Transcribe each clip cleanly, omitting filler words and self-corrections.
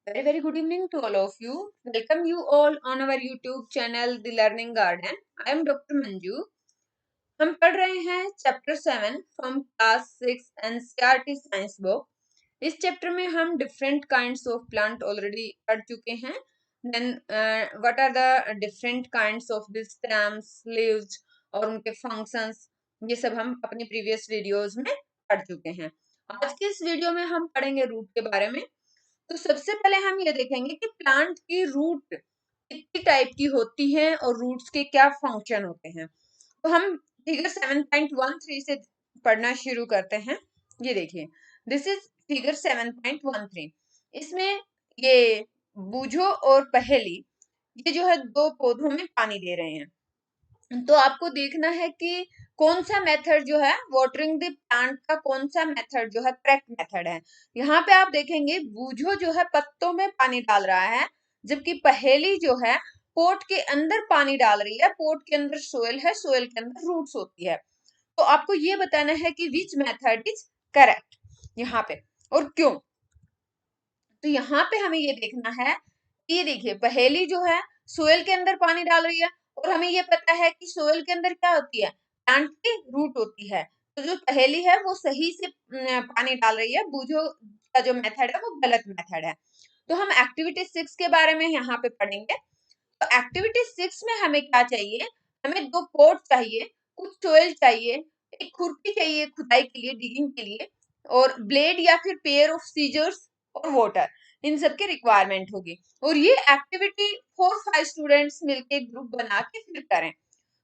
Very good evening to all of you. Welcome you all on our YouTube channel The Learning Garden. I am Dr. Manju. हम पढ़ रहे हैं chapter 7 from class 6 NCERT science book. इस chapter में हम different kinds of plant already पढ़ चुके हैं. Then what are the different kinds of the stems, leaves और उनके फंक्शंस, ये सब हम अपनी प्रीवियस वीडियोस में पढ़ चुके हैं. आज के इस वीडियो में हम पढ़ेंगे रूट के बारे में. तो सबसे पहले हम ये देखेंगे कि प्लांट की रूट कितनी टाइप की होती है और रूट्स के क्या फंक्शन होते हैं. तो हम फिगर 7.13 से पढ़ना शुरू करते हैं. ये देखिए, दिस इज फिगर 7.13. इसमें ये बूझो और पहेली, ये जो है दो पौधों में पानी दे रहे हैं. तो आपको देखना है कि कौन सा मेथड जो है वाटरिंग द प्लांट का, कौन सा मेथड जो है करेक्ट मेथड है. यहाँ पे आप देखेंगे बूझो जो है पत्तों में पानी डाल रहा है, जबकि पहेली जो है पोट के अंदर पानी डाल रही है. पोट के अंदर सोयल है, सोयल के अंदर रूट्स होती है. तो आपको ये बताना है कि विच मेथड इज करेक्ट यहाँ पे और क्यों. तो यहाँ पे हमें ये देखना है, ये देखिए पहेली जो है सोयल के अंदर पानी डाल रही है और हमें ये पता है कि सोयल के अंदर क्या होती है, प्लांट की रूट होती है. तो जो पहेली है वो सही से पानी डाल रही है, बूझो का जो मेथड है वो गलत मेथड है. तो हम एक्टिविटी 6 के बारे में यहाँ पे पढ़ेंगे. तो एक्टिविटी 6 में हमें क्या चाहिए, हमें दो पोट चाहिए, कुछ सोयल चाहिए, एक खुरपी चाहिए खुदाई के लिए, डिगिंग के लिए, और ब्लेड या फिर पेयर ऑफ सीजर्स और वाटर, इन सब की रिक्वायरमेंट होगी. और ये एक्टिविटी 4-5 स्टूडेंट्स मिलके ग्रुप बना के फिर करें.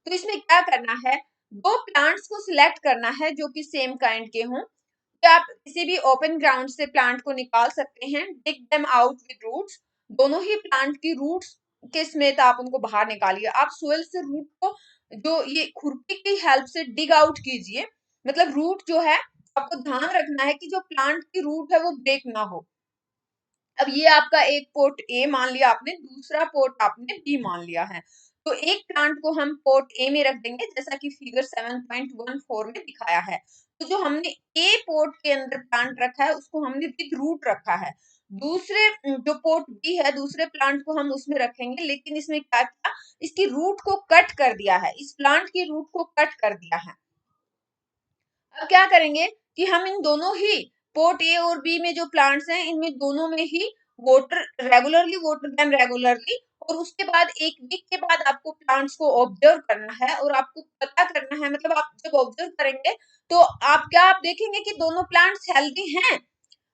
तो इसमें क्या करना है, दो प्लांट्स को सिलेक्ट करना है जो कि सेम काइंड के हों. तो आप किसी भी ओपन ग्राउंड से प्लांट को निकाल सकते हैं. डिग देम आउट विद रूट्स. दोनों ही प्लांट की रूट्स के समेत आप उनको बाहर निकालिए. आप सोइल से रूट को जो ये खुरपी की हेल्प से डिग आउट कीजिए. मतलब रूट जो है, आपको ध्यान रखना है कि जो प्लांट की रूट है वो ब्रेक ना हो. अब ये आपका एक पोर्ट ए मान लिया आपने, दूसरा पोर्ट आपने बी मान लिया है. तो एक प्लांट को हम पोर्ट ए में रख देंगे जैसा कि फिगर 7.14 में दिखाया है. तो जो हमने ए पोर्ट के अंदर प्लांट रखा है उसको हमने विद रूट रखा है. दूसरे जो पोर्ट बी है, दूसरे प्लांट को हम उसमें रखेंगे, लेकिन इसमें क्या किया, इसकी रूट को कट कर दिया है, इस प्लांट की रूट को कट कर दिया है. अब क्या करेंगे कि हम इन दोनों ही पोर्ट ए और बी में जो प्लांट्स हैं, इनमें दोनों में ही वाटर देम रेगुलरली. और उसके बाद एक वीक के बाद आपको प्लांट्स को ऑब्जर्व करना है और आपको पता करना है, मतलब आप जब ऑब्जर्व करेंगे तो आप देखेंगे कि दोनों प्लांट्स हेल्दी हैं.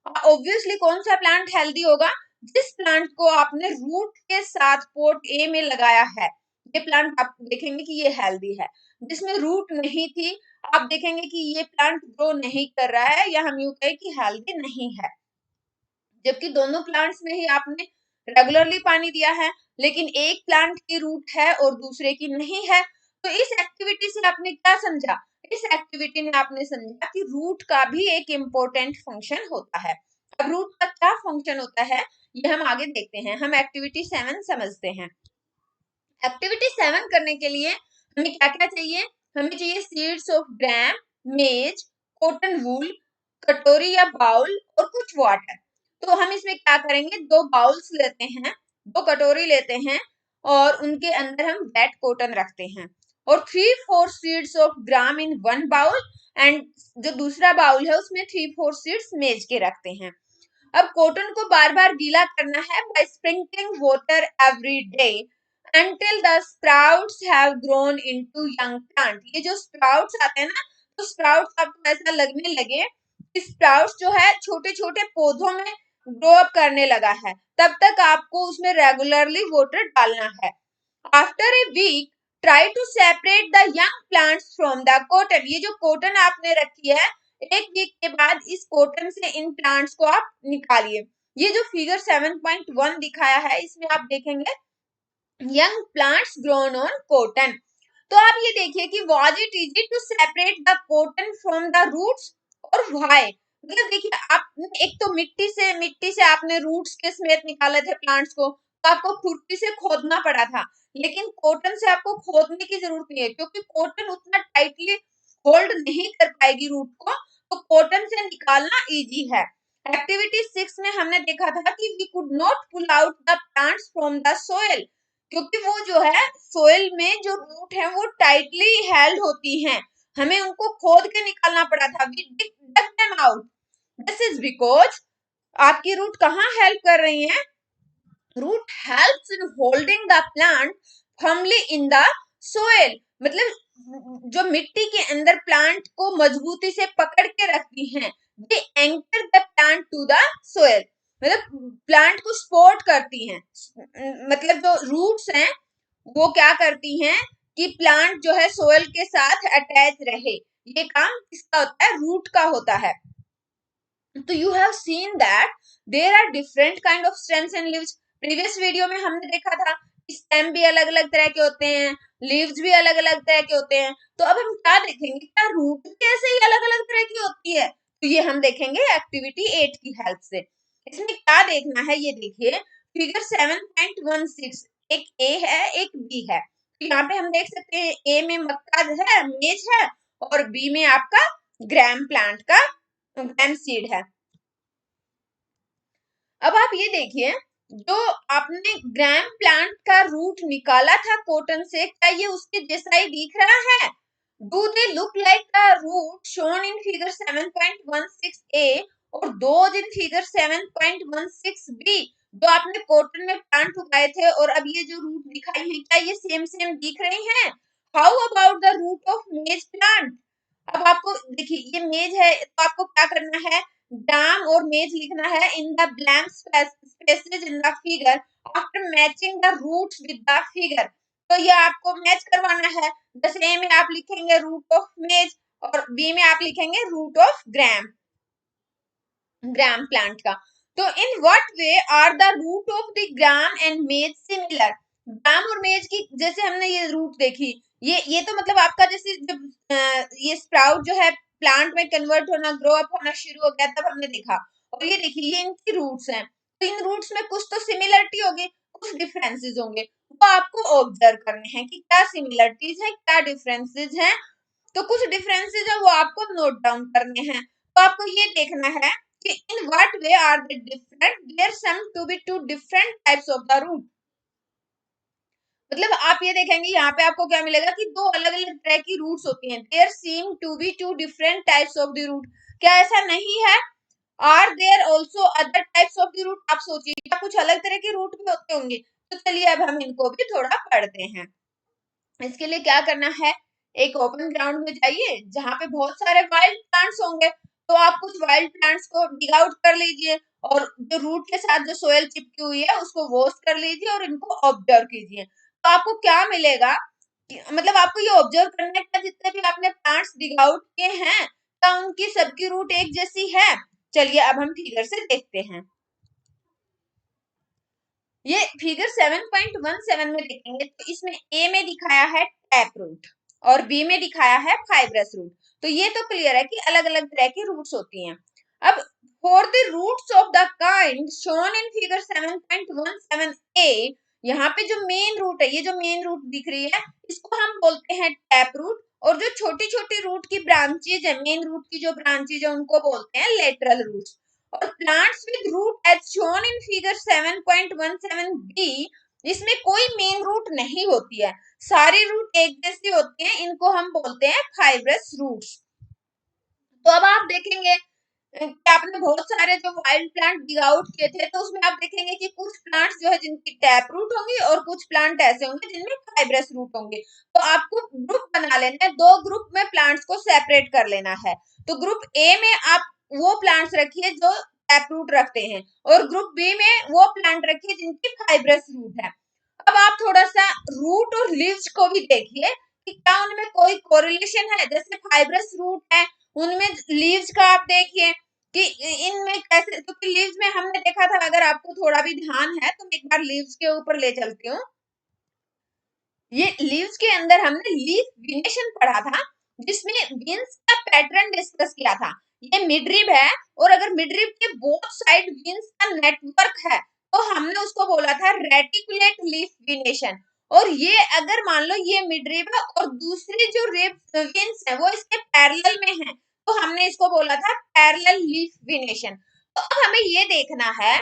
ऑब्वियसली कौन सा प्लांट हेल्दी होगा, जिस प्लांट को आपने रूट के साथ पोर्ट ए में लगाया है, ये प्लांट आप देखेंगे कि ये हेल्दी है. जिसमें रूट नहीं थी, आप देखेंगे कि ये प्लांट ग्रो नहीं कर रहा है, या हम यूं कहें कि हेल्दी नहीं है. जबकि दोनों प्लांट्स में ही आपने रेगुलरली पानी दिया है, लेकिन एक प्लांट की रूट है और दूसरे की नहीं है. तो इस एक्टिविटी से आपने क्या समझा, इस एक्टिविटी में आपने समझा कि रूट का भी एक इम्पोर्टेंट फंक्शन होता है. अब रूट का क्या फंक्शन होता है ये हम आगे देखते हैं. हम एक्टिविटी 7 समझते हैं. एक्टिविटी 7 करने के लिए हमें क्या क्या चाहिए, हमें चाहिए सीड्स ऑफ ग्राम, मेज, कॉटन वूल, कटोरी या बाउल और कुछ वाटर. तो हम इसमें क्या करेंगे, दो बाउल्स लेते हैं, दो कटोरी लेते हैं और उनके अंदर हम वेट कॉटन रखते हैं, और 3-4 seeds of gram in one bowl, and जो दूसरा बाउल है उसमें 3-4 सीड्स मेज के रखते हैं. अब कॉटन को बार बार गीला करना है by sprinkling water every day until the sprouts have grown into young plant. ये जो sprouts आते हैं ना, तो sprouts आपको ऐसा लगने लगे कि sprouts जो है छोटे छोटे पौधों में ग्रो अप करने लगा है, तब तक आपको उसमें रेगुलरली वाटर डालना है. After a week try to separate the young plants from the cotton. ये जो कॉटन आपने रखी है, एक वीक के बाद इस कॉटन से इन प्लांट्स को आप निकालिए. ये जो फिगर 7.1 दिखाया है, इसमें आप देखेंगे young plants grown on cotton. तो आप ये देखिए कि was it easy to separate the cotton from the roots और why. मतलब देखिए, आप एक तो मिट्टी से आपने रूट्स के समेत निकाले थे प्लांट्स को, तो आपको खुरपी से खोदना पड़ा था. लेकिन कॉटन से आपको खोदने की जरूरत नहीं है, क्योंकि कॉटन उतना टाइटली होल्ड नहीं कर पाएगी रूट को, तो कॉटन से निकालना इजी है. एक्टिविटी 6 में हमने देखा था कि we could not pull out the plants from the soil, क्योंकि वो जो है सोइल में जो रूट है वो टाइटली हेल्ड होती हैं, हमें उनको खोद के निकालना पड़ा था। We dug them out. This is because आपकी रूट कहाँ हेल्प कर रही है? Root helps in holding the plant firmly in the soil, मतलब जो मिट्टी के अंदर प्लांट को मजबूती से पकड़ के रखती हैं। They anchor the plant to the soil, मतलब प्लांट को सपोर्ट करती हैं, मतलब जो रूट्स हैं वो क्या करती हैं कि प्लांट जो है सोइल के साथ अटैच रहे। ये काम किसका होता है? रूट का होता है। तो you have seen that there are different kind of stems and leaves. Previous video में हमने देखा था स्टेम भी अलग अलग तरह के होते हैं, लीव्स भी अलग अलग तरह के होते हैं। तो अब हम क्या देखेंगे, क्या रूट भी ऐसे ही अलग अलग तरह की होती है? तो ये हम देखेंगे एक्टिविटी 8 की हेल्प से। इसमें क्या देखना है, ये देखिए फिगर 7.16, एक ए है एक बी है। तो यहाँ पे हम देख सकते हैं ए में मक्का है, मेज है, और बी में आपका ग्राम प्लांट का ग्राम सीड है। अब आप ये देखिए, जो आपने ग्राम प्लांट का रूट निकाला था कॉटन से, क्या ये उसके जैसा ही दिख रहा है? Do they look like the root shown in figure 7.16 A और दोज इन फिगर 7.16 बी? जो आपने कॉटन में प्लांट उगाए थे और अब ये जो रूट दिखाई है, क्या ये सेम सेम दिख रही हैं? How about the root of maize plant? अब आपको देखिए ये मेज है, तो आपको क्या करना है, ग्राम और मेज लिखना है in the blank spaces in the figure after matching the roots with the figure. तो ये आपको मैच करवाना है। जैसे ए में आप लिखेंगे रूट ऑफ मेज और बी में आप लिखेंगे रूट ऑफ ग्राम प्लांट का। तो in what way are the root of the gram and maize similar? Gram और मेज की जैसे हमने ये रूट देखी, ये तो मतलब आपका जैसे जब ये स्प्राउट जो है प्लांट में कन्वर्ट होना, ग्रो अप होना शुरू हो गया, तब हमने देखा। और ये देखिए ये इनकी रूट्स हैं, तो इन रूट्स में कुछ तो सिमिलरिटी होगी, कुछ डिफरेंसेस होंगे। वो आपको ऑब्जर्व करने हैं कि क्या सिमिलरिटीज है क्या डिफरेंसेस हैं। तो कुछ डिफरेंसेस है वो आपको नोट डाउन करने हैं। तो आपको ये देखना है कि in what way are they different, there seem to be two different types of the root. मतलब आप ये देखेंगे यहाँ पे आपको क्या मिलेगा कि दो अलग अलग तरह की रूट्स होती हैं। There seem to be two different types of the root. क्या ऐसा नहीं है? Are there also other types of the root? आप सोचिए क्या कुछ अलग तरह के रूट भी होते होंगे? तो चलिए अब हम इनको भी थोड़ा पढ़ते हैं। इसके लिए क्या करना है, एक ओपन ग्राउंड में जाइए जहाँ पे बहुत सारे वाइल्ड प्लांट्स होंगे। तो आप कुछ वाइल्ड प्लांट्स को डिग आउट कर लीजिए और जो रूट के साथ जो सोयल चिपकी हुई है उसको वॉश कर लीजिए और इनको ऑब्जर्व कीजिए। तो आपको क्या मिलेगा मतलब आपको ये ऑब्जर्व करना है जितने भी आपने प्लांट्स डिग आउट किए हैं क्या उनकी सबकी रूट एक जैसी है? चलिए अब हम फिगर से देखते हैं। ये फिगर 7.17 में देखेंगे तो इसमें ए में दिखाया है टैप रूट और बी में दिखाया है फाइब्रस रूट। तो ये तो क्लियर है कि अलग अलग तरह की रूट्स होती हैं। अब for the roots of the kind shown in figure 7.17 A, यहाँ पे जो मेन रूट है, ये जो मेन रूट दिख रही है इसको हम बोलते हैं टैप रूट, और जो छोटी छोटी रूट की ब्रांचेज है, मेन रूट की जो ब्रांचेज है उनको बोलते हैं लेटरल रूट्स। और plants with root as shown in figure 7.17 B, इसमें कोई मेन रूट नहीं होती है, सारी रूट एक जैसी होती हैं, इनको हम बोलते हैं फाइब्रस रूट्स। तो अब आप देखेंगे कि आपने बहुत सारे जो वाइल्ड प्लांट डिग आउट किए थे तो उसमें आप देखेंगे कि कुछ प्लांट्स जो है जिनकी टैप रूट होंगी और कुछ प्लांट ऐसे होंगे जिनमें फाइब्रस रूट होंगे। तो आपको ग्रुप बना लेना है, दो ग्रुप में प्लांट्स को सेपरेट कर लेना है। तो ग्रुप ए में आप वो प्लांट्स रखिए जो टैप रूट रखते हैं और ग्रुप बी में वो प्लांट रखिए जिनकी फाइब्रस रूट है। अब आप थोड़ा सा रूट और लीव्स को भी देखिए कि क्या उनमें कोई कोरिलेशन है। जैसे फाइब्रस रूट है उनमें लीव्स का आप देखिए कि इनमें कैसे, क्योंकि लीव्स में हमने देखा था, अगर आपको थोड़ा भी ध्यान है तो मैं एक बार लीव्स के ऊपर ले चलती हूँ। ये लीव्स के अंदर हमने लीफ विनेशन पढ़ा था जिसमें विंस का पैटर्न डिस्कस किया था। ये मिडरिब है और अगर मिडरिब के बोथ साइड विंस का नेटवर्क है तो हमने उसको बोला था रेटिकुलेट लीफ विनेशन। और ये अगर मान लो ये मिडरिब है और दूसरी जो रिब विंस है वो इसके पैरेलल में है तो हमने इसको बोला था पैरेलल लीफ विनेशन। तो अब हमें ये देखना है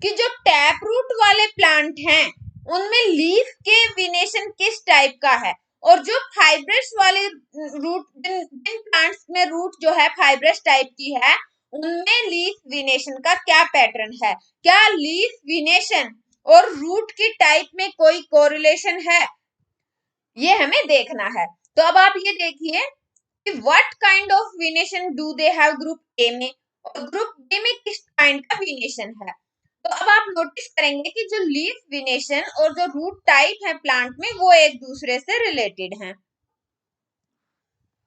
कि जो टैप रूट वाले प्लांट हैं उनमें लीफ के विनेशन किस टाइप का है, और जो फाइब्रस वाले रूट, जिन प्लांट्स में रूट जो है फाइब्रस टाइप की है, उनमें लीफ विनेशन का क्या पैटर्न है, क्या लीफ विनेशन और रूट की टाइप में कोई कोरिलेशन है, ये हमें देखना है। तो अब आप ये देखिए कि what kind of विनेशन do they have group A में, और ग्रुप बी में किस काइंड का विनेशन है। तो अब आप नोटिस करेंगे कि जो लीफ विनेशन और जो रूट टाइप है प्लांट में वो एक दूसरे से रिलेटेड हैं।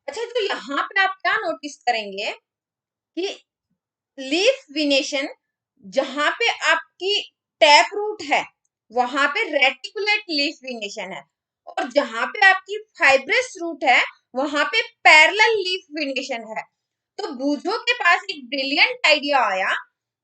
अच्छा, तो यहाँ पे आप क्या नोटिस करेंगे कि लीफ विनेशन जहां पे आपकी टैप रूट है वहां पे रेटिकुलेट लीफ विनेशन है, और जहां पे आपकी फाइब्रस रूट है वहां पे पैरेलल लीफ विनेशन है। तो बूझो के पास एक ब्रिलियंट आइडिया आया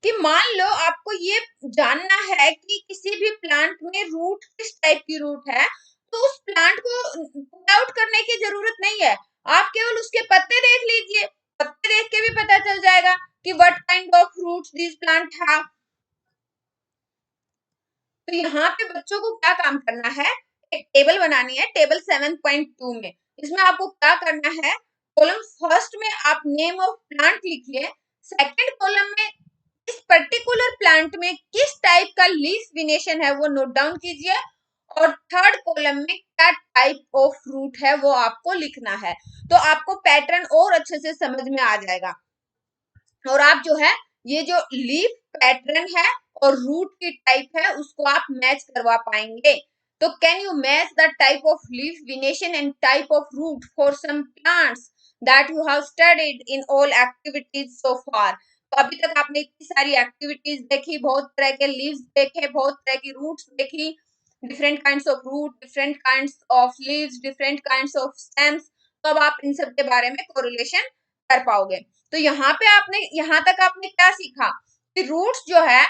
कि मान लो आपको ये जानना है कि किसी भी प्लांट में रूट किस टाइप की रूट है, तो उस प्लांट को पुट आउट करने की जरूरत नहीं है, आप केवल उसके पत्ते देख लीजिए, पत्ते देख के भी पता चल जाएगा कि what kind of roots this plant have. तो यहाँ पे बच्चों को क्या काम करना है, एक टेबल बनानी है, टेबल 7.2 में। इसमें आपको क्या करना है, कॉलम फर्स्ट में आप नेम ऑफ प्लांट लिखिए, सेकंड कॉलम में इस पर्टिकुलर प्लांट में किस टाइप का लीफ विनेशन है वो नोट डाउन कीजिए, और थर्ड कॉलम में क्या टाइप ऑफ रूट है वो आपको लिखना है। तो आपको पैटर्न और अच्छे से समझ में आ जाएगा, और आप जो है ये जो लीफ पैटर्न है और रूट की टाइप है उसको आप मैच करवा पाएंगे। तो can you match the type of leaf venation and type of root for some plants that you have studied in all activities so far. तो अभी तक आपने इतनी सारी एक्टिविटीज देखी, बहुत तरह के लीव्स देखे, बहुत तरह की रूट्स देखी, different kinds of root, different kinds of leaves, different kinds of stems. तो अब आप इन सब के बारे में कोरिलेशन कर पाओगे। तो यहाँ पे आपने, यहाँ तक आपने क्या सीखा कि रूट्स जो है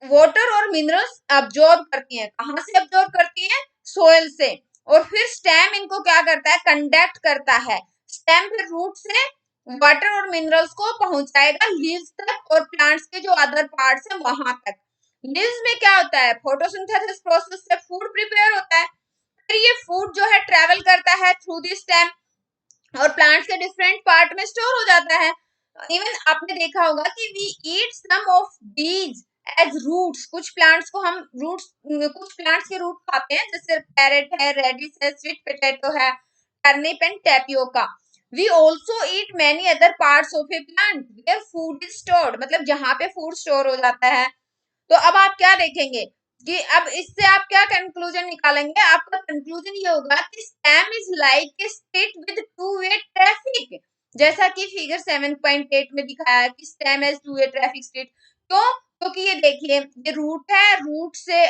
वाटर और मिनरल्स अब्जॉर्ब करती हैं, कहां से अब्जॉर्ब करती हैं, सोइल से, और फिर स्टेम इनको क्या करता है, कंडक्ट करता है, स्टेम फिर रूट से वाटर और मिनरल्स को पहुंचाएगा लीव्स तक और प्लांट्स के जो अदर पार्ट्स है वहां तक। लीव्स में क्या होता है, फोटोसिंथेसिस प्रोसेस से फूड प्रिपेयर होता है, फिर ये फूड जो है ट्रेवल करता है थ्रू दी स्टेम और प्लांट्स के डिफरेंट पार्ट में स्टोर हो जाता है। इवन आपने देखा होगा कि वी ईट सम ऑफ बीज एज रूट्स, कुछ प्लांट्स को हम रूट्स, कुछ प्लांट्स के रूट खाते हैं, जैसे कैरेट है, रेडिश है, स्वीट पोटैटो है, turnip and tapioca. We also eat many other parts of a plant where food is stored, मतलब जहां पे फूड स्टोर हो जाता है। तो अब आप क्या देखेंगे कि अब इससे आप क्या कंक्लूजन निकालेंगे, आपका कंक्लूजन ये होगा कि stem is like a street with two way traffic, जैसा कि फिगर 7.8 में दिखाया है कि stem as two way traffic street. तो क्योंकि ये देखिए ये रूट है, रूट से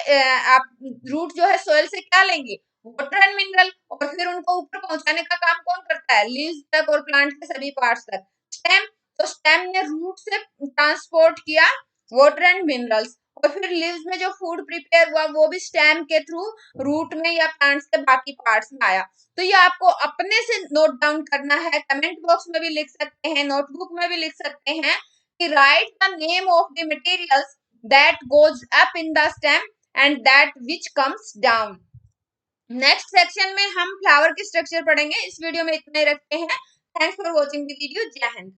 आप रूट जो है सोइल से क्या लेंगे, वाटर एंड मिनरल, और फिर उनको ऊपर पहुंचाने का काम कौन करता है, लीव्स तक और प्लांट के सभी पार्ट्स तक, स्टेम। तो स्टेम ने रूट से ट्रांसपोर्ट किया वाटर एंड मिनरल्स, और फिर लीव्स में जो फूड प्रिपेयर हुआ वो भी स्टेम के थ्रू रूट में या प्लांट्स के बाकी पार्ट्स में आया। तो ये आपको अपने से नोट डाउन करना है, कमेंट बॉक्स में भी लिख सकते हैं, नोटबुक में भी लिख सकते हैं कि right the name of the materials that goes up in the stem and that which comes down. Next section में हम फ्लावर के स्ट्रक्चर पढ़ेंगे। इस वीडियो में इतना ही रखते हैं। Thanks for watching the video. जय हिंद।